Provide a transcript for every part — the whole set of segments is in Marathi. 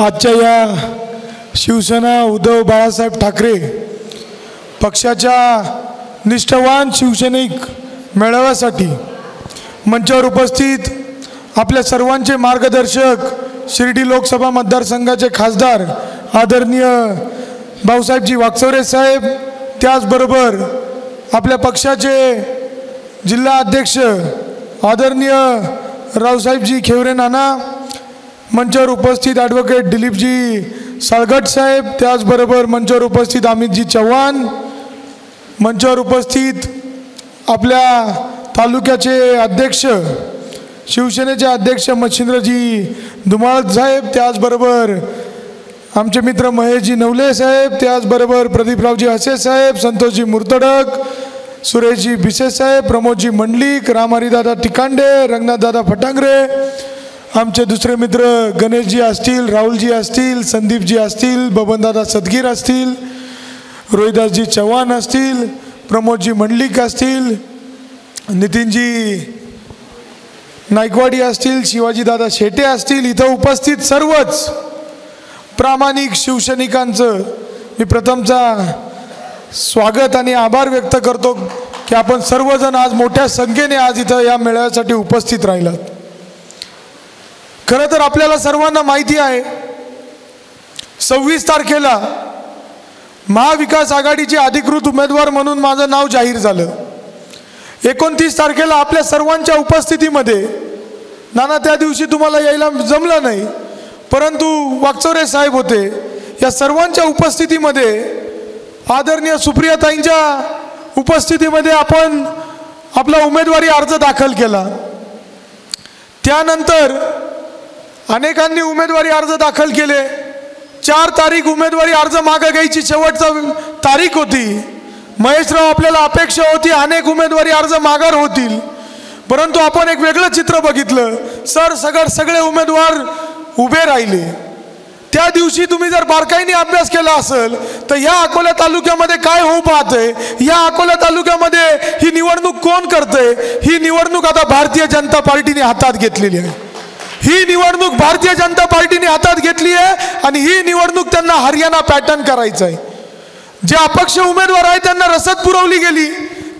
आजच्या या शिवसेना उद्धव बाळासाहेब ठाकरे पक्षाच्या निष्ठावान शिवसैनिक मेळाव्यासाठी मंचावर उपस्थित आपल्या सर्वांचे मार्गदर्शक शिर्डी लोकसभा मतदारसंघाचे खासदार आदरणीय भाऊसाहेबजी वागचौरे साहेब, त्याचबरोबर आपल्या पक्षाचे जिल्हा अध्यक्ष आदरणीय रावसाहेबजी खेवरे नाना, मंचावर उपस्थित ॲडव्होकेट दिलीपजी साळगट साहेब, त्याचबरोबर मंचावर उपस्थित अमितजी चव्हाण, मंचावर उपस्थित आपल्या तालुक्याचे अध्यक्ष शिवसेनेचे अध्यक्ष मच्छिंद्रजी धुमाळ साहेब, त्याचबरोबर आमचे मित्र महेशजी नवले साहेब, त्याचबरोबर प्रदीपरावजी हसे साहेब, संतोषजी मुर्तडक, सुरेशजी भिसे साहेब, प्रमोदजी मंडलिक, रामहरिदादा टिकांडे, रंगनाथदादा फटांगरे, आमचे दुसरे मित्र गणेशजी असतील, राहुलजी असतील, संदीपजी असतील, बबनदादा सदगीर असतील, रोहिदासजी चव्हाण असतील, प्रमोदजी मंडलिक असतील, नितीनजी नायकवाडी असतील, शिवाजीदादा शेटे असतील, इथं उपस्थित सर्वच प्रामाणिक शिवसैनिकांचं मी प्रथमचा स्वागत आणि आभार व्यक्त करतो की आपण सर्वजण आज मोठ्या संख्येने आज इथं या मेळाव्यासाठी उपस्थित राहिलात. खरं तर आपल्याला सर्वांना माहिती आहे 26 तारखेला महाविकास आघाडीचे अधिकृत उमेदवार म्हणून माझं नाव जाहीर झालं. 29 तारखेला आपल्या सर्वांच्या उपस्थितीमध्ये, नाना त्या दिवशी तुम्हाला यायला जमलं नाही परंतु वागचौरे साहेब होते, या सर्वांच्या उपस्थितीमध्ये आदरणीय सुप्रियाताईंच्या उपस्थितीमध्ये आपण आपला उमेदवारी अर्ज दाखल केला. त्यानंतर अनेकांनी उमेदवारी अर्ज दाखल केले. 4 तारीख उमेदवारी अर्ज मागे घ्यायची शेवटची तारीख होती. महेशराव आपल्याला अपेक्षा होती अनेक उमेदवारी अर्ज माघार होतील, परंतु आपण एक वेगळं चित्र बघितलं. सगळे उमेदवार उभे राहिले. त्या दिवशी तुम्ही जर बारकाईने अभ्यास केला असेल तर या अकोला तालुक्यामध्ये काय होऊ पाहते, या अकोला तालुक्यामध्ये ही निवडणूक कोण करते, ही निवडणूक आता भारतीय जनता पार्टीने हातात घेतलेली आहे. ही निवडणूक भारतीय जनता पार्टीने हातात घेतली आहे आणि ही निवडणूक त्यांना हरियाणा पॅटर्न करायचं आहे. जे अपक्ष उमेदवार आहेत त्यांना रसद पुरवली गेली,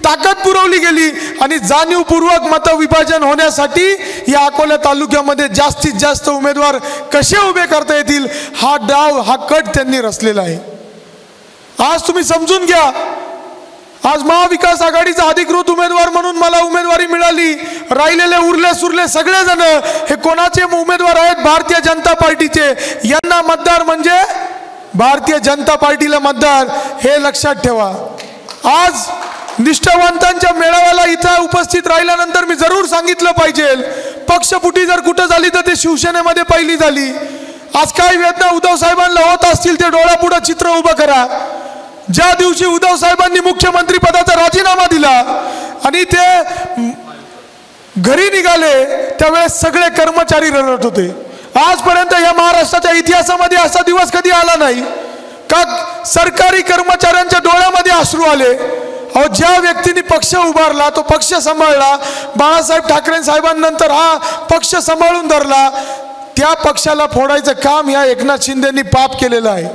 ताकद पुरवली गेली आणि जाणीवपूर्वक मतविभाजन होण्यासाठी या अकोला तालुक्यामध्ये जास्तीत जास्त उमेदवार कसे उभे करता येतील हा डाव, हा कट त्यांनी रचलेला आहे. आज तुम्ही समजून घ्या, आज महाविकास आघाडीचा अधिकृत उमेदवार म्हणून मला उमेदवारी मिळाली. राहिलेले उरले सुरले सगळेजण हे कोणाचे उमेदवार आहेत? भारतीय जनता पार्टीचे. यांना मतदार म्हणजे भारतीय जनता पार्टीला मतदार, हे लक्षात ठेवा. आज निष्ठावंतांच्या मेळाव्याला इथं उपस्थित राहिल्यानंतर मी जरूर सांगितलं पाहिजे, पक्षफुटी जर कुठं झाली तर ते शिवसेनेमध्ये पहिली झाली. आज काय वेदना उद्धव साहेबांना होत असतील ते डोळ्यापुढं चित्र उभं करा. ज्या दिवशी उद्धव साहेबांनी मुख्यमंत्री पदाचा राजीनामा दिला आणि ते घरी निघाले त्यावेळेस सगळे कर्मचारी रडत होते. आजपर्यंत या महाराष्ट्राच्या इतिहासामध्ये असा दिवस कधी आला नाही का सरकारी कर्मचाऱ्यांच्या डोळ्यामध्ये अश्रू आले. अहो, ज्या व्यक्तीने पक्ष उभारला, तो पक्ष सांभाळला, बाळासाहेब ठाकरे साहेबांनंतर हा पक्ष सांभाळून धरला, त्या पक्षाला फोडायचं काम या एकनाथ शिंदेंनी पाप केलेलं आहे.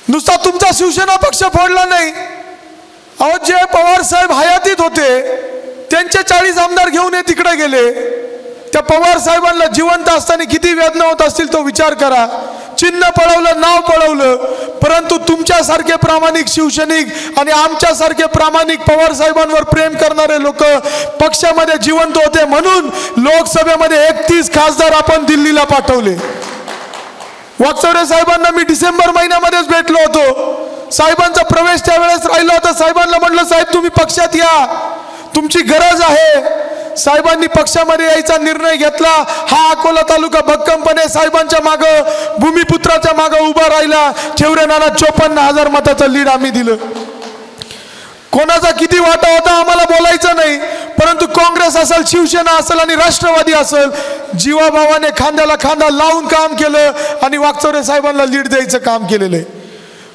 नुसता तुमचा शिवसेना पक्ष फोडला नाही, अहो जे पवार साहेब हयातीत होते त्यांचे 40 आमदार घेऊन हे तिकडे गेले. त्या पवार साहेबांना जिवंत असताना किती वेदना होत असतील तो विचार करा. चिन्ह पळवलं, नाव पळवलं, परंतु तुमच्यासारखे प्रामाणिक शिवसैनिक आणि आमच्यासारखे प्रामाणिक पवार साहेबांवर प्रेम करणारे लोक पक्षामध्ये जिवंत होते म्हणून लोकसभेमध्ये 31 खासदार आपण दिल्लीला पाठवले. वागचौरे साहेबांना मी डिसेंबर महिन्यामध्येच भेटलो होतो. साहेबांचा प्रवेश त्यावेळेस राहिला होता. साहेबांना म्हटलं, साहेब तुम्ही पक्षात या, तुमची गरज आहे. साहेबांनी पक्षामध्ये यायचा निर्णय घेतला. हा अकोला तालुका भक्कमपणे साहेबांच्या मागं, भूमिपुत्राच्या मागं उभा राहिला. खेवरे नाना 54,000 मताचं लीड आम्ही दिलं. कोणाचा किती वाटा होता आम्हाला बोलायचं नाही, परंतु काँग्रेस असेल, शिवसेना असेल आणि राष्ट्रवादी असेल, जीवाभावाने खांद्याला खांदा लावून काम केलं आणि वागचौरे साहेबांना लीड द्यायचं काम केलेलं आहे.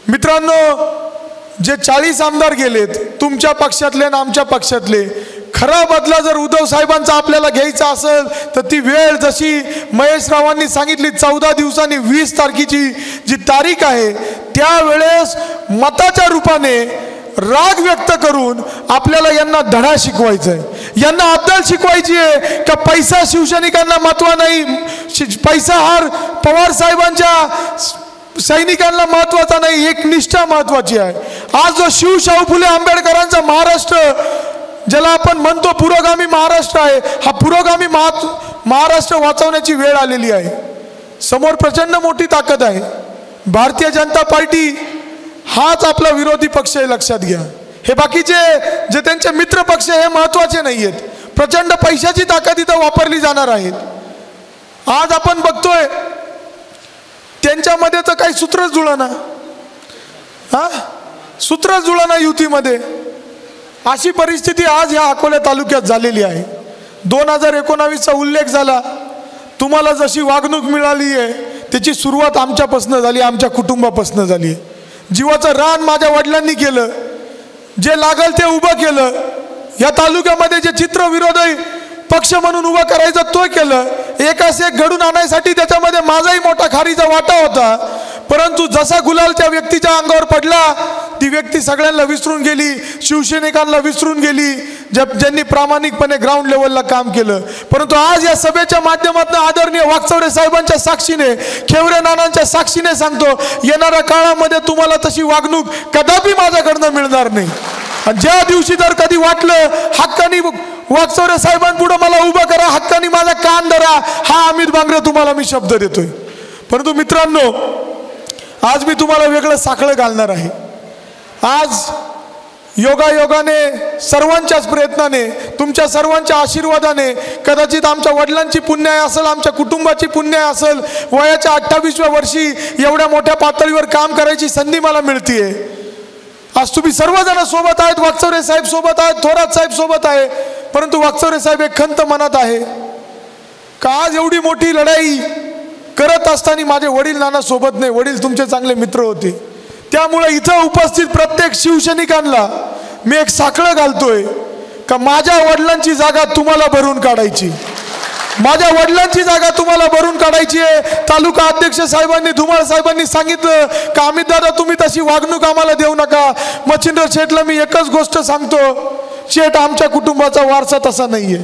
मित्रांनो, जे 40 आमदार गेलेत तुमच्या पक्षातले आणि आमच्या पक्षातले, खरा बदला जर उद्धव साहेबांचा आपल्याला घ्यायचा असेल तर ती वेळ जशी महेश रावांनी सांगितली 14 दिवसांनी 20 तारखेची जी तारीख आहे त्यावेळेस मताच्या रूपाने राग व्यक्त करून आपल्याला यांना धडा शिकवायचा आहे, यांना अद्दल शिकवायची आहे का पैसा शिवसैनिकांना महत्व नाही, पैसा हार पवार साहेबांच्या सैनिकांना महत्वाचा नाही, एक निष्ठा महत्वाची आहे। आज जो शिवशाहू फुले आंबेडकरांचा महाराष्ट्र ज्याला आपण म्हणतो पुरोगामी महाराष्ट्र आहे, हा पुरोगामी महाराष्ट्र वाचवण्याची वेळ आलेली आहे। समोर प्रचंड मोठी ताकद आहे, भारतीय जनता पार्टी हाच आपला विरोधी पक्ष आहे, लक्षात घ्या। हे बाकीचे जे त्यांचे मित्र पक्ष हे महत्वाचे नाहीयेत, प्रचंड पैशाची ताकद इथं वापरली जाणार आहे। आज आपण बघतोय त्यांच्यामध्ये तर काही सूत्रच जुळना, सूत्रच जुळना युतीमध्ये, अशी परिस्थिती आज ह्या अकोला तालुक्यात झालेली आहे। 2019चा उल्लेख झाला, तुम्हाला जशी वागणूक मिळाली आहे त्याची सुरुवात आमच्यापासून झाली, आमच्या कुटुंबापासून झाली। जीवाचं रान माझ्या वडिलांनी केलं, जे लागल ते उभं केलं, या तालुक्यामध्ये जे चित्र विरोधी पक्ष म्हणून उभं करायचं तो केलं, एकास एक घडून आणायसाठी त्याच्यामध्ये माझाही मोठा खारीचा वाटा होता। परंतु जसा गुलाल त्या व्यक्तीच्या अंगावर पडला ती व्यक्ती सगळ्यांना विसरून गेली, शिवसैनिकांना विसरून गेली, ज्यांनी प्रामाणिकपणे ग्राउंड लेवलला काम केलं। परंतु आज या सभेच्या माध्यमातून आदरणीय वाकचौरे साहेबांच्या साक्षीने, खेवरे नानांच्या साक्षीने सांगतो, येणाऱ्या काळामध्ये तुम्हाला तशी वागणूक कदापि माझ्याकडनं मिळणार नाही। आणि ज्या दिवशी जर कधी वाटलं हक्कानी वाकचौरे साहेबांपुढे मला उभं करा, हक्कानी माझा कान धरा, हा अमित बांगरे तुम्हाला मी शब्द देतोय। परंतु मित्रांनो, आज मी तुम्हाला वेगळं साखळं घालणार आहे। आज योगायोगाने, सर्वांच्याच प्रयत्नाने, तुमच्या सर्वांच्या आशीर्वादाने, कदाचित आमच्या वडिलांची पुण्याई असेल, आमच्या कुटुंबाची पुण्याई असेल, वयाच्या 28व्या वर्षी एवढ्या मोठ्या पातळीवर काम करायची संधी मला मिळतीये। आज तुम्ही सर्वजण सोबत आहेत, वाकचौरे साहेब सोबत आहेत, थोरात साहेब सोबत आहे, परंतु वाकचौरे साहेब एक खंत मनात आहे का आज एवढी मोठी लढाई करत असताना माझे वडील नाना सोबत नाही, वडील तुमचे चांगले मित्र होते। त्यामुळे इथं उपस्थित प्रत्येक शिवसैनिकांना मी एक साखळं घालतोय का माझ्या वडिलांची जागा तुम्हाला भरून काढायची, माझ्या वडिलांची जागा तुम्हाला भरून काढायची आहे। तालुका अध्यक्ष साहेबांनी, धुमाळ साहेबांनी सांगितलं का अमित दादा तुम्ही तशी वागणूक आम्हाला देऊ नका। मच्छिंद्र शेठला मी एकच गोष्ट सांगतो, शेठ आमच्या कुटुंबाचा वारसा तसा नाहीये।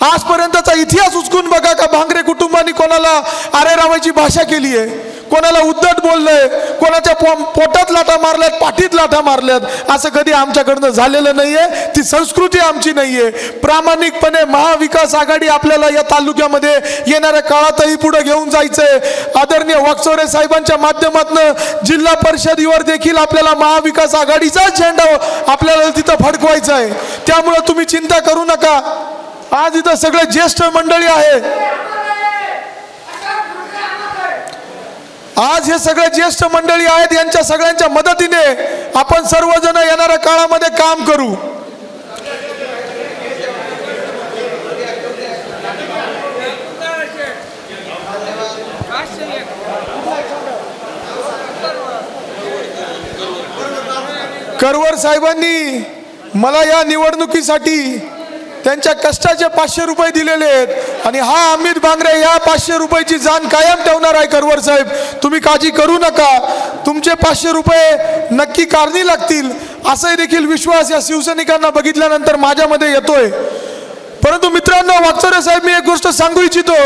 आजपर्यंतचा इतिहास उचकून बघा का भांगरे कुटुंबांनी कोणाला आरे रावायची भाषा केली आहे, कोणाला उद्धट बोललंय, कोणाच्या पोटात लाटा मारल्यात, पाठीत लाटा मारल्यात, असं कधी आमच्याकडनं झालेलं नाहीये। ती संस्कृती आमची नाहीये। प्रामाणिकपणे महाविकास आघाडी आपल्याला या तालुक्यामध्ये येणाऱ्या काळातही पुढे घेऊन जायचंय। आदरणीय वाकचौरे साहेबांच्या माध्यमातून जिल्हा परिषदेवर देखील आपल्याला महाविकास आघाडीचा झेंडा आपल्याला तिथं फडकवायचा आहे। त्यामुळे तुम्ही चिंता करू नका। आज इथं सगळे ज्येष्ठ मंडळी आहे, आज हे सगळे ज्येष्ठ मंडळी आहेत, यांच्या सगळ्यांच्या मदतीने आपण सर्वजण येणाऱ्या काळामध्ये काम करू। करवर साहेबांनी मला या निवडणुकीसाठी त्यांच्या कष्टाचे 500 रुपये दिलेले आहेत आणि हा अमित बांगरे या 500 रुपयाची जाण कायम ठेवणार आहे। करवर साहेब तुम्ही काळजी करू नका, तुमचे 500 रुपये नक्की कारणी लागतील असाही देखील विश्वास या शिवसैनिकांना बघितल्यानंतर माझ्यामध्ये येतोय। परंतु मित्रांनो, वाकचौरे साहेब मी एक गोष्ट सांगू इच्छितो,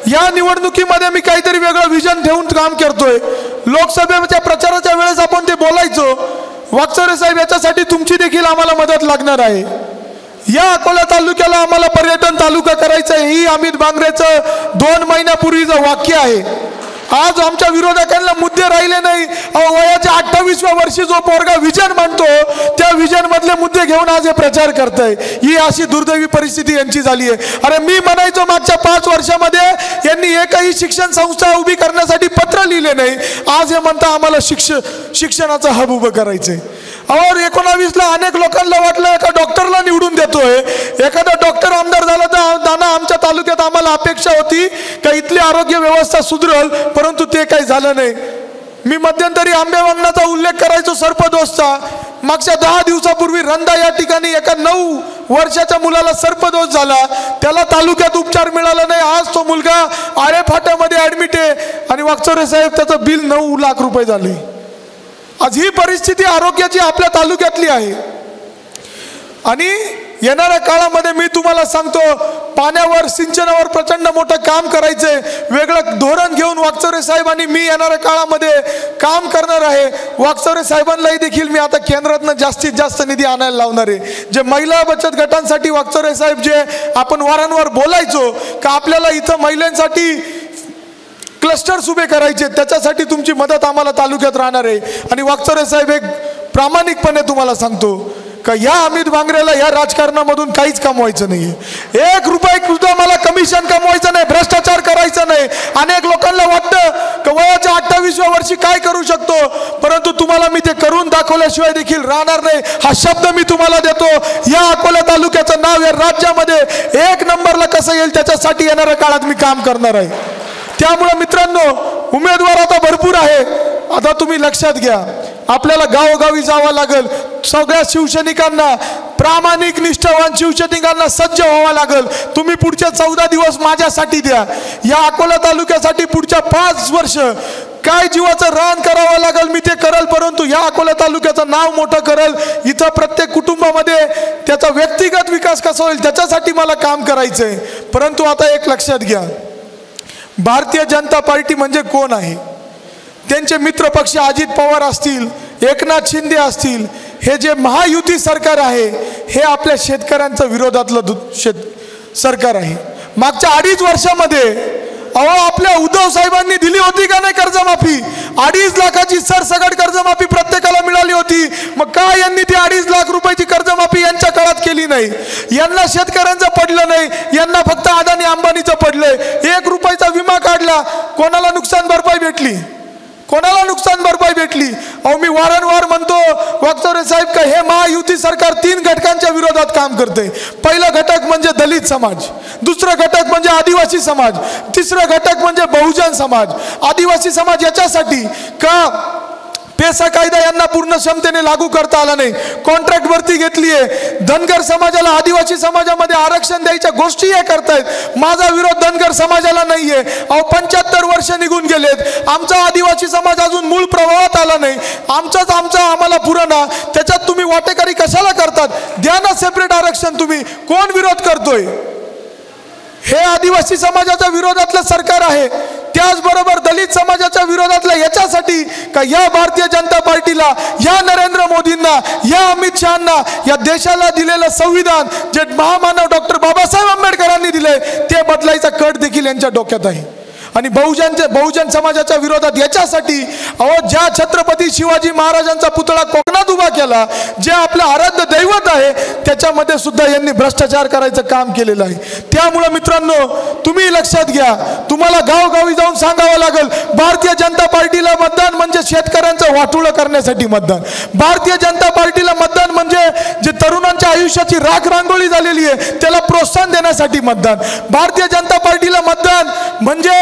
या निवडणुकीमध्ये मी काहीतरी वेगळं विजन ठेवून काम करतोय। लोकसभेच्या प्रचाराच्या वेळेस आपण ते बोलायचो, वाकचौरे साहेब याच्यासाठी तुमची देखील आम्हाला मदत लागणार आहे। या अकोला तालुक्याला आम्हाला पर्यटन तालुका करायचा आहे, ही अमित बांगरेचं 2 महिन्यापूर्वीचं वाक्य आहे। आज आमच्या विरोधकांना मुद्दे राहिले नाही। वयाच्या 28व्या वर्षी जो पोरगा विजन मांडतो त्या विजन मधले मुद्दे घेऊन आज हे प्रचार करताय, ही अशी दुर्दैवी परिस्थिती यांची झाली आहे। अरे मी म्हणायचो मागच्या 5 वर्षामध्ये यांनी एकही शिक्षण संस्था उभी करण्यासाठी पत्र लिहिले नाही, आज हे म्हणता आम्हाला शिक्षणाचं हब उभं करायचंय। और 19ला अनेक लोकांना वाटलं एका डॉक्टरला निवडून देतोय, एखादा डॉक्टर आमदार झाला तर दाना आमच्या तालुक्यात आम्हाला अपेक्षा होती का इथली आरोग्य व्यवस्था सुधरल, परंतु ते काही झालं नाही। मी मध्यंतरी आंबेवंगणाचा उल्लेख करायचो सर्पदोषचा, मागच्या 10 दिवसापूर्वी रंदा या ठिकाणी एका 9 वर्षाच्या मुलाला सर्पदोष झाला, त्याला तालुक्यात उपचार मिळाला नाही. आज तो मुलगा आळेफाट्यामध्ये ऍडमिट आहे आणि वाकचौरे साहेब त्याचं बिल 9 लाख रुपये झाले. आज ही परिस्थिती आरोग्याची आपल्या तालुक्यातली आहे. आणि येणाऱ्या काळामध्ये मी तुम्हाला सांगतो, पाण्यावर सिंचनावर प्रचंड मोठं काम करायचंय. वेगळं धोरण घेऊन वाकचौरे साहेब आणि मी येणाऱ्या काळामध्ये काम करणार आहे. वाकचौरे साहेबांनाही देखील मी आता केंद्रातनं जास्तीत जास्त निधी आणायला लावणार आहे. जे महिला बचत गटांसाठी वाकचौरे साहेब जे आपण वारंवार बोलायचो का आपल्याला इथं महिलांसाठी क्लस्टर्स उभे करायचे, त्याच्यासाठी तुमची मदत आम्हाला तालुक्यात राहणार आहे. आणि वाकचौरे साहेब एक प्रामाणिकपणे तुम्हाला सांगतो का या अमित बांगरेला या राजकारणामधून काहीच कमवायचं नाहीये. 1 रुपया सुद्धा मला कमिशन कमवायचं नाही, भ्रष्टाचार करायचा नाही. अनेक लोकांना वाटतं की वयाच्या 28व्या वर्षी काय करू शकतो, परंतु तुम्हाला मी ते करून दाखवल्याशिवाय देखील राहणार नाही हा शब्द मी तुम्हाला देतो. या अकोला तालुक्याचं नाव या राज्यामध्ये 1 नंबरला कसं येईल त्याच्यासाठी येणाऱ्या काळात मी काम करणार आहे. त्यामुळे मित्रांनो, उमेदवार आता भरपूर आहे. आता तुम्ही लक्षात घ्या, आपल्याला गावोगावी जावं लागेल. सगळ्या शिवसैनिकांना, प्रामाणिक निष्ठावान शिवसैनिकांना सज्ज व्हावं लागेल. तुम्ही पुढचे 14 दिवस माझ्यासाठी द्या. या अकोला तालुक्यासाठी पुढच्या 5 वर्ष काय जीवाचं रान करावं लागेल मी ते करेल, परंतु या अकोला तालुक्याचं नाव मोठं करेल. इथं प्रत्येक कुटुंबामध्ये त्याचा व्यक्तिगत विकास कसा होईल त्याच्यासाठी मला काम करायचंय. परंतु आता एक लक्षात घ्या, भारतीय जनता पार्टी म्हणजे कोण आहे? त्यांचे मित्रपक्ष अजित पवार असतील, एकनाथ शिंदे असतील, हे जे महायुती सरकार आहे हे आपल्या शेतकऱ्यांच्या विरोधातलं सरकार आहे. मागच्या 2.5 वर्षामध्ये आपल्या उद्धव साहेबांनी दिली होती का नाही कर्जमाफी? 2.5 लाखाची सरसकट कर्जमाफी प्रत्येकाला मिळाली होती. मग काय यांनी ती 2.5 लाख रुपयाची कर्जमाफी यांच्या काळात केली नाही? यांना शेतकऱ्यांचं पडलं नाही, यांना फक्त अदानी अंबानीचं पडलंय. 1 रुपयाचा विमा काढला, कोणाला नुकसान भरपाई भेटली? कोणाला नुकसान भरपाई भेटली? मी वारंवार म्हणतो वाकचौरे साहेब का हे महायुती सरकार 3 घटकांच्या विरोधात काम करते. पहिला घटक म्हणजे दलित समाज, दुसरा घटक म्हणजे आदिवासी समाज, तिसरा घटक म्हणजे बहुजन समाज. आदिवासी समाज याच्यासाठी का पेसा कायदा यांना पूर्ण क्षमतेने लागू करता आला नाही, कॉन्ट्रॅक्ट भरती घेतली आहे. धनगर समाजाला आदिवासी समाजामध्ये आरक्षण द्यायच्या गोष्टी हे करतायत. माझा विरोध धनगर समाजाला नाहीये. 75 वर्ष निघून गेलेत, आमचा आदिवासी समाज अजून मूळ प्रभावात आला नाही. आम्हाला पुराणा, त्याच्यात तुम्ही वाटेकरी कशाला करतात? द्या ना सेपरेट आरक्षण. तुम्ही कोण विरोध करतोय? हे आदिवासी समाजाच्या विरोधातलं सरकार आहे. त्याचबरोबर दलित समाजाच्या विरोधातल्या याच्यासाठी का या भारतीय जनता पार्टीला, या नरेंद्र मोदींना, या अमित शहांना या देशाला दिलेलं संविधान जे महामानव डॉक्टर बाबासाहेब आंबेडकरांनी दिले ते बदलायचा कट देखील यांच्या डोक्यात आहे. आणि बहुजन समाजाच्या विरोधात याच्यासाठी ज्या छत्रपती शिवाजी महाराजांचा पुतळा कोकणात उभा केला, जे आपलं आराध्य दैवत आहे, त्याच्यामध्ये सुद्धा यांनी भ्रष्टाचार करायचं काम केलेलं आहे. त्यामुळे मित्रांनो तुम्ही लक्षात घ्या, तुम्हाला गावगावी जाऊन सांगावं लागेल, भारतीय जनता पार्टीला मतदान म्हणजे शेतकऱ्यांचं वाटोळं करण्यासाठी मतदान. भारतीय जनता पार्टीला मतदान म्हणजे जे तरुणांच्या आयुष्याची राख रांगोळी झालेली आहे त्याला प्रोत्साहन देण्यासाठी मतदान. भारतीय जनता पार्टीला मतदान म्हणजे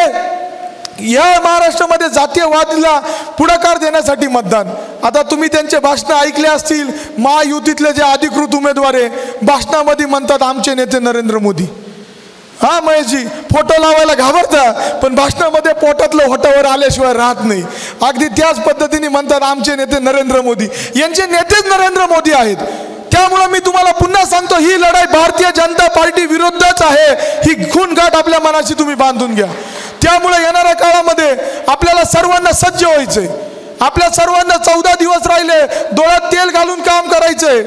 या महाराष्ट्रामध्ये जातीयवादीला पुढाकार देण्यासाठी मतदान. आता तुम्ही त्यांचे भाषण ऐकले असतील. महायुतीतले जे अधिकृत उमेदवार आहे भाषणामध्ये म्हणतात आमचे नेते नरेंद्र मोदी. हा महेशजी, फोटो लावायला घाबरता, पण भाषणामध्ये पोटातलं होटावर आल्याशिवाय राहत नाही. अगदी त्याच पद्धतीने म्हणतात आमचे नेते नरेंद्र मोदी. यांचे नेतेच नरेंद्र मोदी आहेत. त्यामुळे मी तुम्हाला पुन्हा सांगतो, ही लढाई भारतीय जनता पार्टी विरुद्धच आहे. ही खूणगाठ आपल्या मनाशी तुम्ही बांधून घ्या. त्यामुळे येणाऱ्या काळामध्ये आपल्याला सर्वांना सज्ज व्हायचंय. आपल्या सर्वांना 14 दिवस राहिले, डोळ्यात तेल घालून काम करायचंय.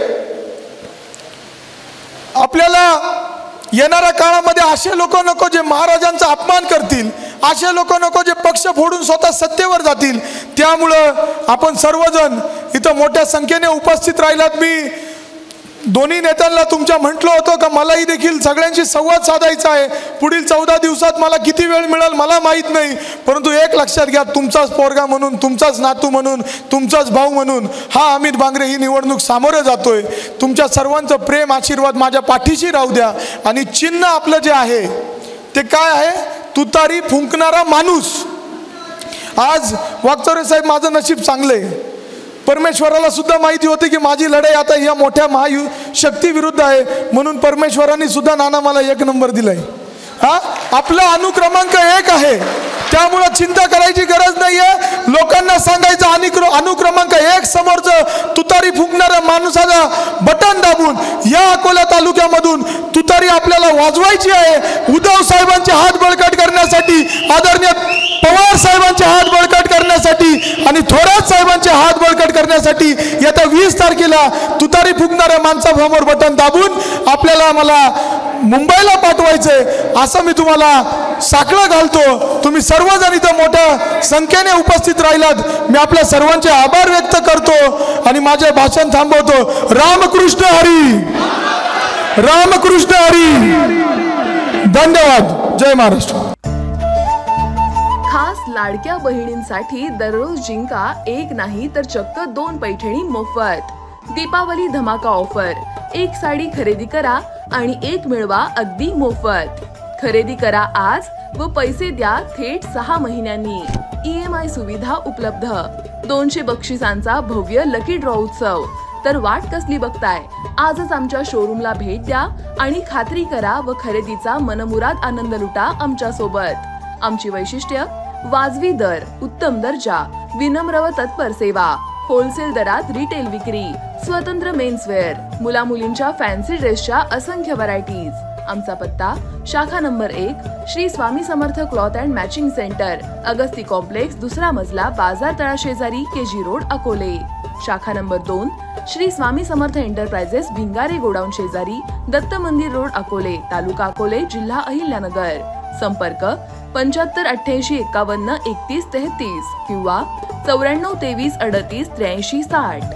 आपल्याला येणाऱ्या काळामध्ये असे लोक नको जे महाराजांचा अपमान करतील, असे लोक नको जे पक्ष फोडून स्वतः सत्तेवर जातील. त्यामुळं आपण सर्वजण इथं मोठ्या संख्येने उपस्थित राहिलात. मी दोन्ही नेत्यांना तुमच्या म्हटलं होतं का मलाही देखील सगळ्यांशी संवाद साधायचा आहे. पुढील 14 दिवसात मला किती वेळ मिळेल मला माहीत नाही, परंतु एक लक्षात घ्या, तुमचाच पोरगा म्हणून, तुमचाच नातू म्हणून, तुमचाच भाऊ म्हणून हा अमित बांगरे ही निवडणूक सामोरे जातोय. तुमच्या सर्वांचं प्रेम आशीर्वाद माझ्या पाठीशी राहू द्या. आणि चिन्ह आपलं जे आहे ते काय आहे? तुतारी फुंकणारा माणूस. आज वाकचौरे साहेब, माझं नशीब चांगलं आहे. परमेश्वराला सुद्धा माहिती होती की माझी लढाई आता या मोठ्या महाशक्ती विरुद्ध आहे, म्हणून परमेश्वरांनी सुद्धा नाना मला 1 नंबर दिलाय. आपला अनुक्रमांक 1 आहे, त्यामुळे चिंता करायची गरज नाहीये. लोकांना सांगायचं अनुक्रमांक 1 समोरचं तुतारी फुंकणाऱ्या माणसाला बटन दाबून या अकोला तालुक्यामधून तुतारी आपल्याला वाजवायची आहे. उद्धव साहेबांचे हात बळकट करण्यासाठी, आदरणीय पवार साहेबांचे हात बळकट करण्यासाठी आणि थोरात साहेबांचे हात बळकट करण्यासाठी येत्या 20 तारखेला तुतारी फुंकणाऱ्या माणसासमोर बटन दाबून आपल्याला मला मुंबईला पाठवायचंय असं मी तुम्हाला साकडं घालतो. तुम्ही सर्वजण इथं मोठ्या संख्येने उपस्थित राहिलात, मी आपल्या सर्वांचे आभार व्यक्त करतो आणि माझे भाषण थांबवतो. रामकृष्ण हरी, रामकृष्ण हरी. धन्यवाद. जय महाराष्ट्र. खास लाडक्या बहिणींसाठी दररोज जिंका 1 नाही तर चक्क 2 पैठणी मोफत. दीपावली धमाका ऑफर. 1 साडी खरेदी करा आणि 1 मिळवा अगदी मोफत. खरेदी करा आज व पैसे द्या थेट 6 महिन्यांनी. EMI सुविधा उपलब्ध. 200 बक्षिसांचा भव्य लकी ड्रॉ उत्सव. तर वाट कसली बघताय, आजच आमच्या शोरूमला भेट द्या आणि खात्री करा व खरेदीचा मनमुराद आनंद लुटा आमच्या सोबत. आमची वैशिष्ट्य: वाजवी दर, उत्तम दर्जा, विनम्र व तत्पर सेवा, होलसेल दरात रिटेल विक्री, स्वतंत्र मेन्सवेअर, मुलामुलींच्या फॅन्सी ड्रेसच्या असंख्य व्हरायटीज. आमचा पत्ता: शाखा number 1, Shri Swami Samarth cloth and matching centre, Agasti complex, 2रा मजला, बाजार तळाशेजारी, KG रोड, अकोले. शाखा number 2, Shri Swami Samarth enterprises, Bhingare godown शेजारी, दत्त मंदिर रोड, अकोले, तालुका अकोले, जिल्हा अहिल्यानगर. संपर्क: 75 88 51 31 33 किंवा 94 23 38 83 60.